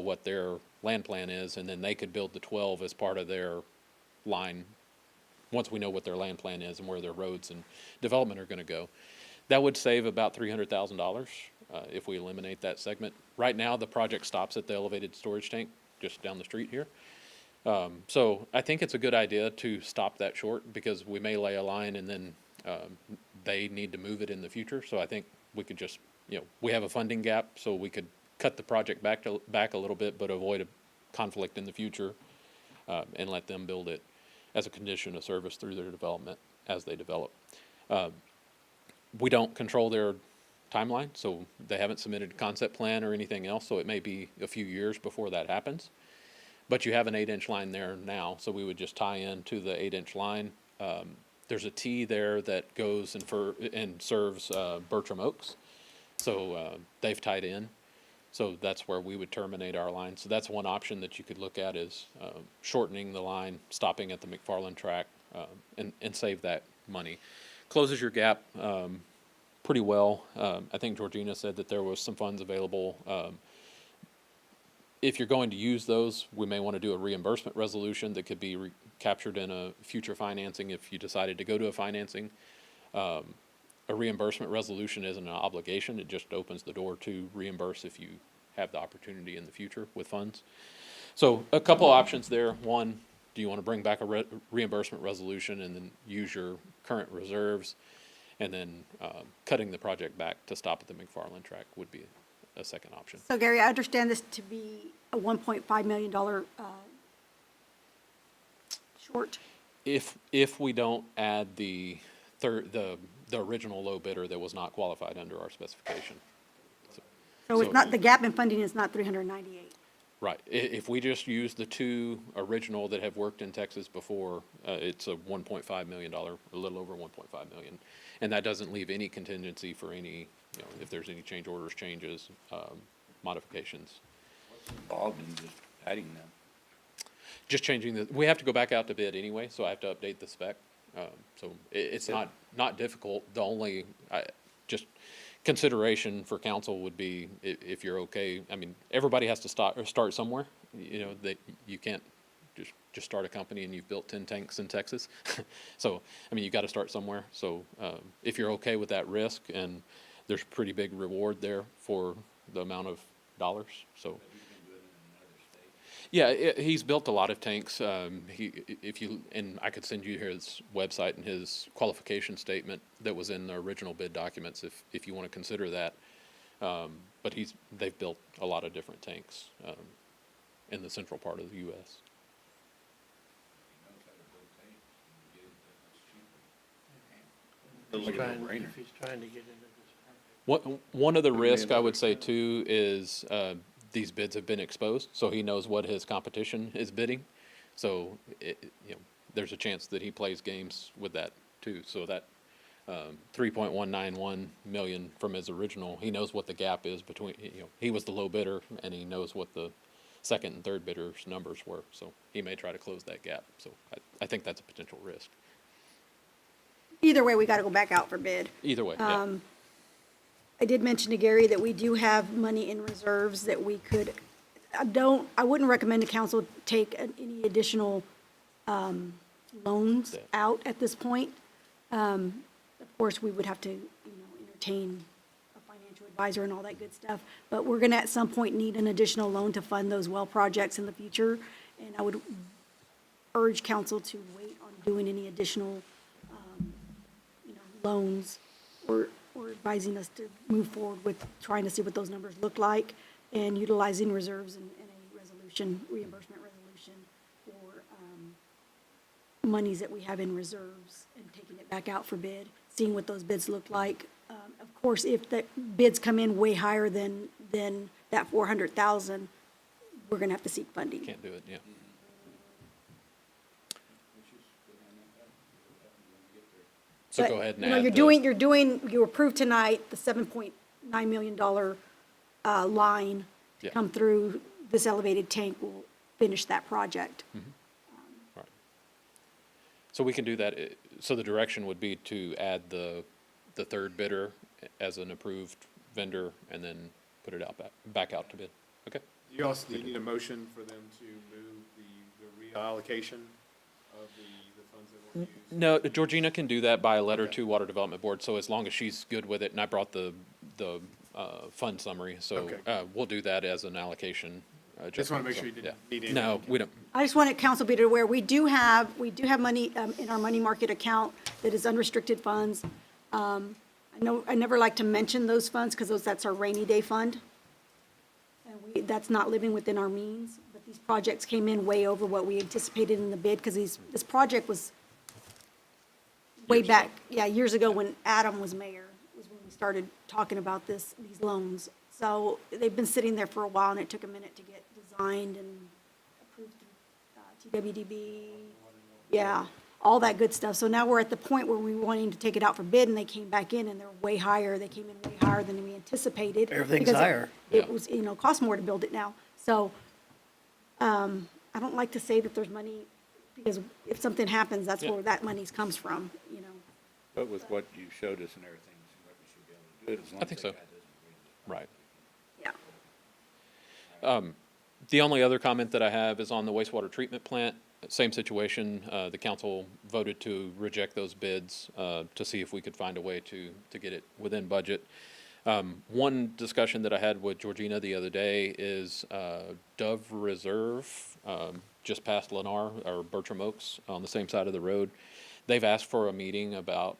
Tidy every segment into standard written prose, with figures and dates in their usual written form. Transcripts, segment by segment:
what their land plan is, and then they could build the 12 as part of their line once we know what their land plan is and where their roads and development are going to go. That would save about $300,000 if we eliminate that segment. Right now, the project stops at the elevated storage tank just down the street here. So I think it's a good idea to stop that short, because we may lay a line and then they need to move it in the future. So I think we could just, we have a funding gap, so we could cut the project back a little bit, but avoid a conflict in the future, and let them build it as a condition of service through their development as they develop. We don't control their timeline, so they haven't submitted a concept plan or anything else, so it may be a few years before that happens. But you have an 8-inch line there now, so we would just tie in to the 8-inch line. There's a T there that goes and serves Bertram Oaks, so they've tied in. So that's where we would terminate our line. So that's one option that you could look at, is shortening the line, stopping at the McFarland track, and save that money. Closes your gap pretty well. I think Georgina said that there was some funds available. If you're going to use those, we may want to do a reimbursement resolution that could be captured in a future financing if you decided to go to a financing. A reimbursement resolution isn't an obligation. It just opens the door to reimburse if you have the opportunity in the future with funds. So a couple options there. One, do you want to bring back a reimbursement resolution and then use your current reserves? And then cutting the project back to stop at the McFarland track would be a second option. So Gary, I understand this to be a $1.5 million short. If we don't add the original low bidder that was not qualified under our specification. So it's not, the gap in funding is not 398. Right. If we just use the two original that have worked in Texas before, it's a $1.5 million, a little over $1.5 million. And that doesn't leave any contingency for any, if there's any change orders, changes, modifications. What's involved in just adding them? Just changing we have to go back out to bid anyway, so I have to update the spec. So it's not difficult. The only, just consideration for council would be if you're okay. I mean, everybody has to start somewhere. That you can't just start a company and you've built 10 tanks in Texas. So, I mean, you got to start somewhere. So if you're okay with that risk, and there's pretty big reward there for the amount of dollars. So. Yeah, he's built a lot of tanks. And I could send you his website and his qualification statement that was in the original bid documents if you want to consider that. But they've built a lot of different tanks in the central part of the U.S. If he's trying to get into this. One of the risks I would say too is these bids have been exposed, so he knows what his competition is bidding. So there's a chance that he plays games with that too. So that $3.191 million from his original, he knows what the gap is between. He was the low bidder, and he knows what the second and third bidders' numbers were. So he may try to close that gap. So I think that's a potential risk. Either way, we got to go back out for bid. Either way, yeah. I did mention to Gary that we do have money in reserves that we could, I wouldn't recommend the council take any additional loans out at this point. Of course, we would have to, entertain a financial advisor and all that good stuff, but we're going to at some point need an additional loan to fund those well projects in the future. And I would urge council to wait on doing any additional, loans or advising us to move forward with trying to see what those numbers look like and utilizing reserves in a reimbursement resolution for monies that we have in reserves and taking it back out for bid, seeing what those bids look like. Of course, if the bids come in way higher than that 400,000, we're going to have to seek funding. Can't do it, yeah. So But, go ahead and add you approved tonight the $7.9 million line to Yeah. come through. This elevated tank will finish that project. Right. So we can do that. So the direction would be to add the third bidder as an approved vendor and then put it out back out to bid. Okay. Do you need a motion for them to move the reallocation of the funds that were used? No, Georgina can do that by a letter Okay. to Water Development Board, so as long as she's good with it, and I brought the fund summary, so, Okay. we'll do that as an allocation. Just want to make so, sure you didn't yeah. need any. No, we don't, I just wanted council to be aware, we do have money in our money market account that is unrestricted funds. I know, I never like to mention those funds because that's our rainy day fund. And that's not living within our means, but these projects came in way over what we anticipated in the bid because this project was way back, years ago when Adam was mayor, was when we started talking about these loans. So they've been sitting there for a while and it took a minute to get designed and approved through TWDB. Yeah, all that good stuff. So now we're at the point where we were wanting to take it out for bid and they came back in and they're way higher. They came in way higher than we anticipated. Everything's because higher. It Yeah. was, cost more to build it now. So, I don't like to say that there's money because if something happens, that's Yeah. where that money comes from, But with what you showed us and everything, it seems like we should be able to do it as long I as think that so. guy doesn't agree to right. Yeah. The only other comment that I have is on the wastewater treatment plant. Same situation, the council voted to reject those bids, to see if we could find a way to get it within budget. One discussion that I had with Georgina the other day is, Dove Reserve, just past Lennar, or Bertram Oaks, on the same side of the road. They've asked for a meeting about,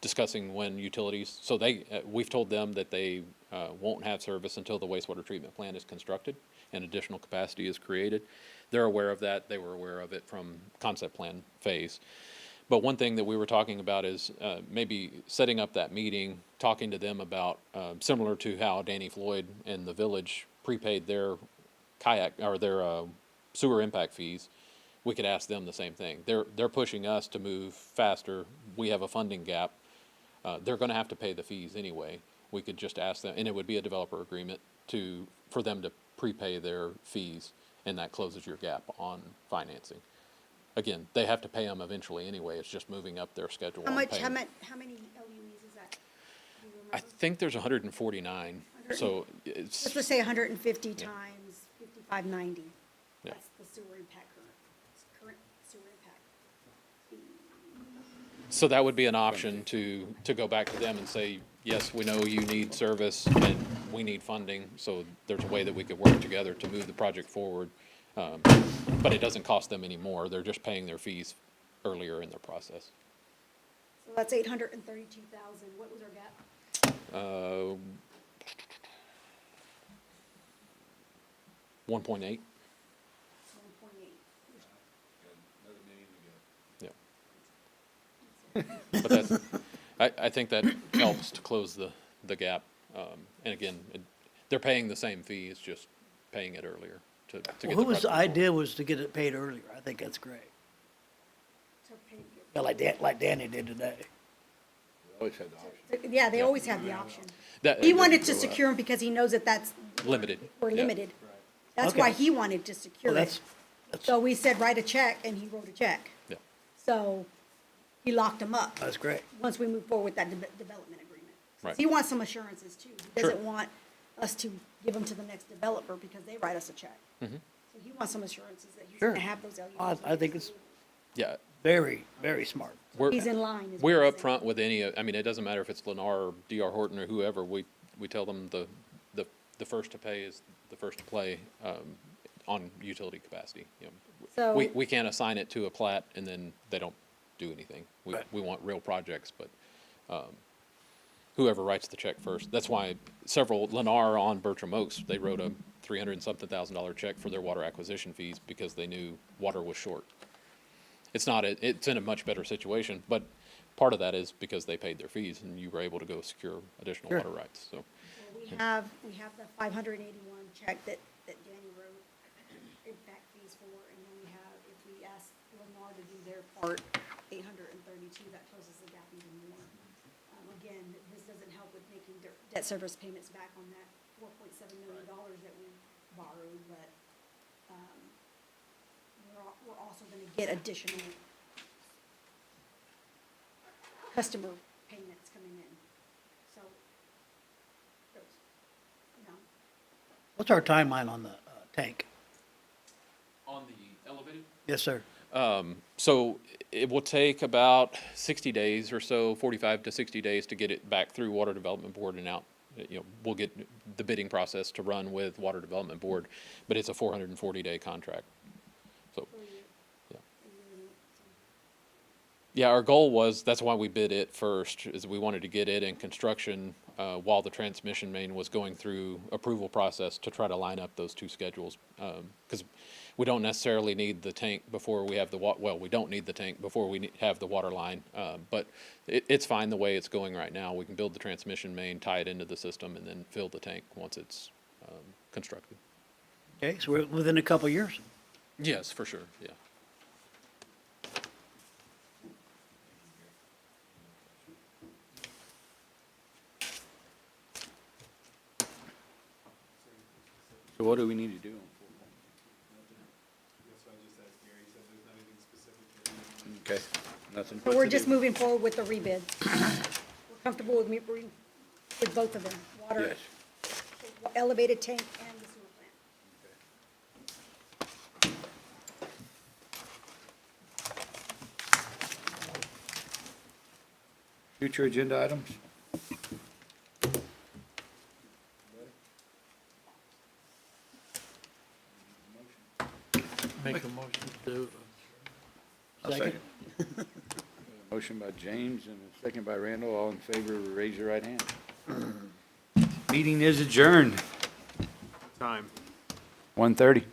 discussing when utilities, so we've told them that they, won't have service until the wastewater treatment plant is constructed and additional capacity is created. They're aware of that. They were aware of it from concept plan phase. But one thing that we were talking about is, maybe setting up that meeting, talking to them about, similar to how Danny Floyd and the village prepaid their kayak, or their, sewer impact fees. We could ask them the same thing. They're pushing us to move faster. We have a funding gap. They're gonna have to pay the fees anyway. We could just ask them, and it would be a developer agreement for them to prepay their fees, and that closes your gap on financing. Again, they have to pay them eventually anyway. It's just moving up their schedule How on much, paying. how many LUEs is that? Do you I remember? think there's 149, so it's, Let's just say 150 times 5590. Yeah. That's the sewer impact current sewer impact. so that would be an option to go back to them and say, yes, we know you need service and we need funding, so there's a way that we could work together to move the project forward. But it doesn't cost them any more. They're just paying their fees earlier in their process. So that's 832,000. What was our gap? 1.8, 1.8. yeah. But that's, I think that helps to close the gap. And again, they're paying the same fee, it's just paying it earlier to get the Well, who was, the project idea was to get it paid earlier. I think that's great. So pay- Yeah, like Danny did today. We always had the option. Yeah, they always have the option. That- He wanted to secure them because he knows that Limited. we're yeah. limited. That's Okay. why he wanted to secure Well, it. that's, So we said, write a check, and he wrote a check. Yeah, So he locked them up that's great. once we move forward with that development agreement. Right. He wants some assurances too. He Sure. doesn't want us to give them to the next developer because they write us a check. Mm-hmm. So he wants some assurances that he's Sure. gonna have those LUs. I think it's yeah. very, very smart. He's in line. is what We're I'm saying. upfront with any, I mean, it doesn't matter if it's Lennar or DR Horton or whoever, we tell them the first to pay is the first to play, on utility capacity, you know. So- We can't assign it to a plat and then they don't do anything. Right. We want real projects, but, whoever writes the check first. That's why several, Lennar on Bertram Oaks, they wrote a $300 and something thousand check for their water acquisition fees because they knew water was short. It's not, it's in a much better situation, but part of that is because they paid their fees and you were able to go secure additional Sure. water rights, so. We have the 581 check that Danny wrote impact fees for, and then we have, if we ask Lennar to do their part, 832, that closes the gap even more. Again, this doesn't help with making debt service payments back on that $4.7 million that we borrowed, but, we're also gonna get additional customer payments coming in, so, those, you know. What's our timeline on the tank? On the elevated? Yes, sir. So it will take about 60 days or so, 45 to 60 days to get it back through Water Development Board and out. You know, we'll get the bidding process to run with Water Development Board, but it's a 440-day contract. So, yeah. Yeah, our goal was, that's why we bid it first, is we wanted to get it in construction while the transmission main was going through approval process to try to line up those two schedules. Because we don't necessarily need the tank before we have the well, we don't need the tank before we have the water line. But it's fine the way it's going right now. We can build the transmission main, tie it into the system, and then fill the tank once it's constructed. Okay, so we're within a couple years. Yes, for sure, yeah. So what do we need to do on 4.2? That's what I just asked Gary, he said there's not anything specific. Okay, nothing. So we're just moving forward with the rebid. We're comfortable with with both of them, water, Yes. elevated tank and the sewer plant. Future agenda items? Make a motion to. I'll second. Motion by James and a second by Randall. All in favor, raise your right hand. Meeting is adjourned. Time. 1:30.